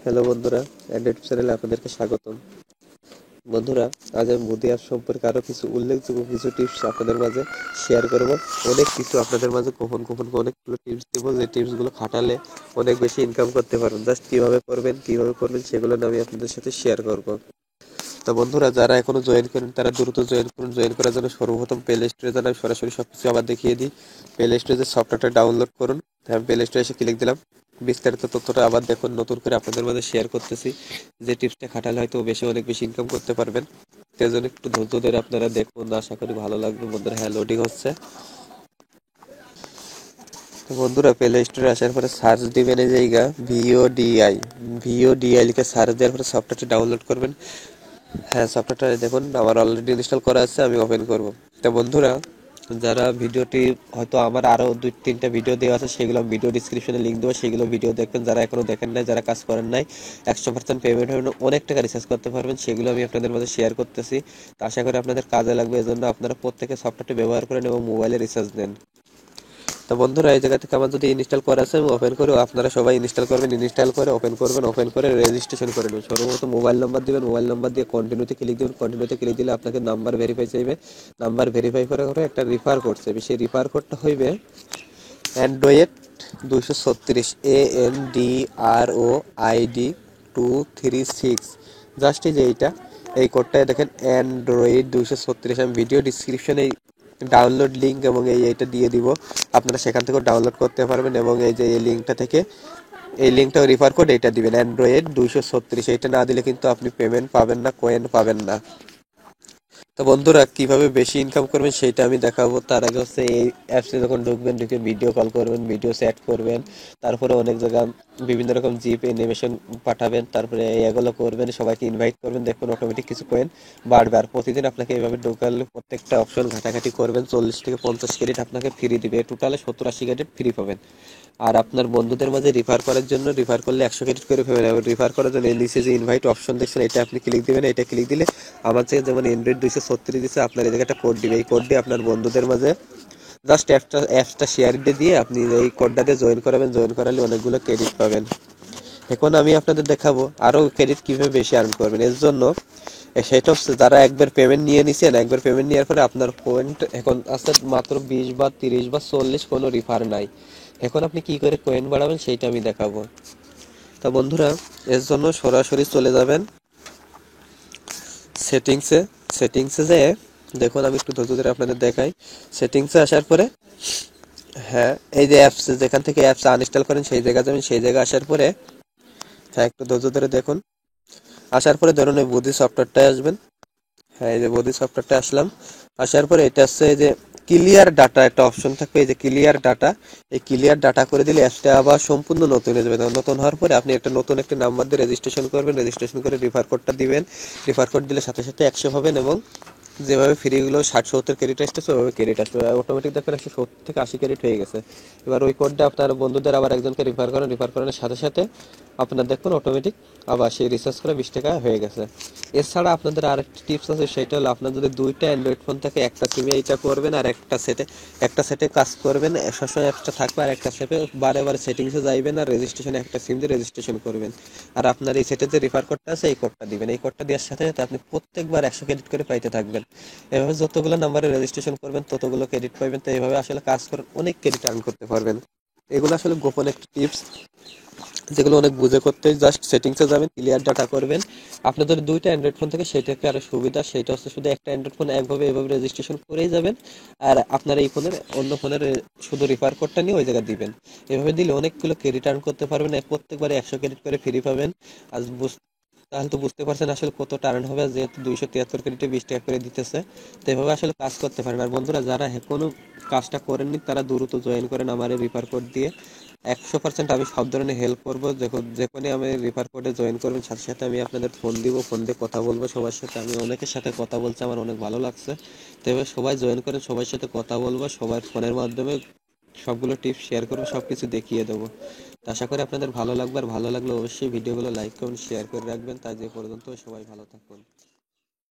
Hello বন্ধুরা, Android চ্যানেলে আপনাদেরকে স্বাগতম। বন্ধুরা, আজ আমি মোদি অ্যাপ সম্পর্কে আরও কিছু উল্লেখযোগ্য কিছু টিপস আপনাদের মাঝে শেয়ার করব। অনেক কিছু আপনাদের মাঝে গোপন গোপন অনেকগুলো টিপস দেবো, যে টিপসগুলো খাটালে অনেক বেশি ইনকাম করতে পারবেন। জাস্ট কীভাবে করবেন সেগুলো আমি আপনাদের সাথে শেয়ার করব। তো বন্ধুরা, যারা এখনো জয়েন করেন তারা দ্রুত জয়েন করুন। জয়েন করার জন্য সর্বপ্রথম প্লে স্টোরে যান। আমি সরাসরি সবকিছু আবার দেখিয়ে দিই। প্লে স্টোরে যে সফটওয়্যারটা ডাউনলোড করুন, আমি প্লে স্টোরে এসে ক্লিক দিলাম। বিস্তারিত তথ্যটা আবার দেখুন, নতুন করে আপনাদের মাঝে শেয়ার করতেছি। যে টিপসটা খাটালে হয়তো অনেক বেশি ইনকাম করতে পারবেন। সেই জন্য একটু ধৈর্য ধরে আপনারা দেখুন, আশা করি ভালো লাগবে। বন্ধুরা, হ্যাঁ, লোডিং হচ্ছে। তো বন্ধুরা, প্লে স্টোরে আসার পরে সার্চ দিবেন এই জায়গা ভিওডিআই লিখে সার্চ দেওয়ার পরে সফটওয়্যারটি ডাউনলোড করবেন। হ্যাঁ, সফটওয়্যারটা দেখুন আমার অলরেডি ইনস্টল করা আছে, আমি ওপেন করব। তো বন্ধুরা, যারা ভিডিওটি হয়তো আমার আরও 2-3টা ভিডিও দেওয়া আছে, সেগুলো ভিডিও ডিসক্রিপশনে লিঙ্ক দেবো, সেগুলো ভিডিও দেখবেন। যারা এখনও দেখেন নাই, যারা কাজ করেন নাই, 100% পেমেন্ট হবে, অনেক টাকা রিচার্জ করতে পারবেন, সেগুলো আমি আপনাদের মধ্যে শেয়ার করতেছি। তো আশা করি আপনাদের কাজে লাগবে, এজন্য আপনারা প্রত্যেকে সফটওয়্যারটি ব্যবহার করেন এবং মোবাইলে রিচার্জ দেন। তো বন্ধুরা, এই জায়গা থেকে আমার যদি ইনস্টল করা আছে আমি ওপেন করে, আপনারা সবাই ইনস্টল করবেন। ইনস্টল করে ওপেন করবেন, ওপেন করে রেজিস্ট্রেশন করে নেবেন। সর্বপ্রথম মোবাইল নাম্বার দিবেন, মোবাইল নাম্বার দিয়ে কন্টিনিউতে ক্লিক দেবেন। কন্টিনিউতে ক্লিক দিলে আপনাকে নাম্বার ভেরিফাই চাইবে। নাম্বার ভেরিফাই করার পরে একটা রিফার কোড চাইবে। সেই রিফার কোডটা হইবে অ্যান্ড্রয়েড 236 ANDROID 236। জাস্ট এই যে এই কোডটা দেখেন, অ্যান্ড্রয়েড 236। আমি ভিডিও ডিসক্রিপশনে ডাউনলোড লিঙ্ক এবং এইটা দিয়ে দিব, আপনারা সেখান থেকেও ডাউনলোড করতে পারবেন। এবং এই যে এই লিঙ্কটা থেকে, এই লিঙ্কটা রিফার কোড এইটা দিবেন, অ্যান্ড্রয়েড 236। এইটা না দিলে কিন্তু আপনি পেমেন্ট পাবেন না, কয়েন পাবেন না। তো বন্ধুরা, কিভাবে বেশি ইনকাম করবেন সেটা আমি দেখাবো। তার আগে হচ্ছে এই অ্যাপসে যখন ঢুকবেন, ঢুকে ভিডিও কল করবেন, ভিডিও সেট করবেন। তারপরে অনেক জায়গা বিভিন্ন রকম জিপ অ্যানিমেশন পাঠাবেন। তারপরে এগুলো করবেন, সবাইকে ইনভাইট করবেন, দেখবেন অটোমেটিক কিছু কয়েন বাড়বে। আর প্রতিদিন আপনাকে এইভাবে ঢোকালে প্রত্যেকটা অপশন ঘাটাঘাটি করবেন, 40 থেকে 50 ক্রেডিট আপনাকে ফ্রি দিবে। টোটালে 70-80 ক্রেডিট ফ্রি পাবেন। আর আপনার বন্ধুদের মাঝে রিফার করার জন্য, রিফার করলে 100 ক্রেডিট করে পাবেন। এবং রিফার করার জন্য এই নিচে যে ইনভাইট অপশন দেখছেন, এটা আপনি ক্লিক দিবেন। এটা ক্লিক দিলে আমার থেকে যেমন অ্যান্ড্রয়েড 236 দিচ্ছে, আপনার এই জায়গায় একটা কোড দিবে। এই কোড দিয়ে আপনার বন্ধুদের মাঝে জাস্ট অ্যাপসটা শেয়ার দিয়ে আপনি এই কোডটা দিয়ে জয়েন করাবেন। জয়েন করালে অনেকগুলো ক্রেডিট পাবেন। এখন আমি আপনাদের দেখাবো আরও ক্রেডিট কীভাবে বেশি আর্ন করবেন। এর জন্য সেটা হচ্ছে, যারা একবার পেমেন্ট নিয়ে নিছেন, একবার পেমেন্ট নেওয়ার পরে আপনার পয়েন্ট এখন আছে মাত্র 20 বা 30 বা 40, কোনো রিফার নাই। এখন আপনি কি করে কয়েন বাড়াবেন সেইটা আমি দেখাবো। তা বন্ধুরা, এর জন্য সরাসরি চলে যাবেন সেটিংসে। সেটিংসে যেয়ে দেখুন, আমি একটু ধৈর্য ধরে আপনাদের দেখাই। সেটিংসে আসার পরে, হ্যাঁ, এই যে অ্যাপস, যেখান থেকে অ্যাপস আনইনস্টল করেন সেই জায়গা যাবেন। সেই জায়গা আসার পরে, হ্যাঁ, একটু ধৈর্য ধরে দেখুন। আসার পরে ধরুন এই বুদ্ধি সফটওয়্যারটায় আসবেন। হ্যাঁ, এই যে বডি সফটওয়্যারটা আসলাম। আসার পরে এটা হচ্ছে এই যে ক্লিয়ার ডাটা একটা অপশন থাকবে, এই যে ক্লিয়ার ডাটা। এই ক্লিয়ার ডাটা করে দিলে অ্যাপসটা আবার সম্পূর্ণ নতুন হয়ে যাবে। নতুন হওয়ার পরে আপনি নতুন একটা নাম্বার দিয়ে রেজিস্ট্রেশন করবেন। রেজিস্ট্রেশন করে রিফার কোডটা দিবেন। রিফার কোড দিলে সাথে সাথে 100 পাবেন। এবং যেভাবে ফ্রিগুলো 60-70 ক্রেডিট আসতেছে, ওইভাবে ক্রেডিট আসবে। অটোমেটিক দেখবেন 170 থেকে 80 ক্রেডিট হয়ে গেছে। এবার ওই কোডটা আপনার বন্ধুদের আবার একজনকে রিফার করেন, রিফার করানোর সাথে সাথে আপনার দেখুন অটোমেটিক আবার সেই রিচার্জ করে 20 টাকা হয়ে গেছে। এছাড়া আপনাদের আরেকটি টিপস আছে, সেটা হলো আপনার যদি দুইটা অ্যান্ড্রয়েড ফোন থাকে, একটা সিমে এইটা করবেন আর একটা সেটে কাজ করবেন। সবসময় অ্যাপসটা থাকবে, আর একটা সেটে বারে বারে সেটিংসে যাইবেন আর রেজিস্ট্রেশন একটা সিম দিয়ে রেজিস্ট্রেশন করবেন। আর আপনার এই সেটে যে রিফার কোডটা আছে, এই কোডটা দিবেন। এই কোডটা দেওয়ার সাথে সাথে আপনি প্রত্যেকবার 100 ক্রেডিট করে পাইতে থাকবেন। এভাবে যতগুলো নাম্বারে রেজিস্ট্রেশন করবেন ততগুলো ক্রেডিট পাবেন। তো এইভাবে আসলে কাজ করে অনেক ক্রেডিট আর্ন করতে পারবেন। এগুলো আসলে গোপন একটা টিপস, যেগুলো অনেক বুঝে করতে। জাস্ট সেটিংসে যাবেন, ক্লিয়ার ডাটা করবেন। আপনাদের দুইটা অ্যান্ড্রয়েড ফোন থেকে সেটাকে আরো সুবিধা, সেটা হচ্ছে শুধু একটা অ্যান্ড্রয়েড ফোন একভাবে এভাবে রেজিস্ট্রেশন করেই যাবেন। আর আপনার এই ফোনের অন্য ফোনের শুধু রিফার কোডটা নিয়ে ওই জায়গায় দিবেন। এভাবে দিলে অনেকগুলো ক্রেডিট আর্ন করতে পারবেন। প্রত্যেকবারে 100 ক্রেডিট করে ফ্রি পাবেন। আজ তাহলে তো বুঝতে পারছেন আসলে কত টার্ন হবে, যেহেতু 273 ক্রেডিটে 20 টাকা করে দিতেছে। তো এভাবে আসলে কাজ করতে পারেন। আর বন্ধুরা, যারা এখনো কাজটা করেননি তারা দ্রুত জয়েন করেন আমার এই রিফার কোড দিয়ে। 100% আমি সব ধরনের হেল্প করবো। যেখানে আমি রিফার কোডে জয়েন করবেন, সাথে সাথে আমি আপনাদের ফোন দিব, ফোন দিয়ে কথা বলবো সবার সাথে। আমি অনেকের সাথে কথা বলছি, আমার অনেক ভালো লাগছে। তো এবার সবাই জয়েন করেন, সবার সাথে কথা বলবো, সবার ফোনের মাধ্যমে সবগুলো টিপস শেয়ার করবো, সব কিছু দেখিয়ে দেবো। তো আশা করি আপনাদের ভালো লাগবে। আর ভালো লাগলে অবশ্যই ভিডিওগুলো লাইক করুন, শেয়ার করে রাখবেন। তাই যে পর্যন্ত সবাই ভালো থাকুন।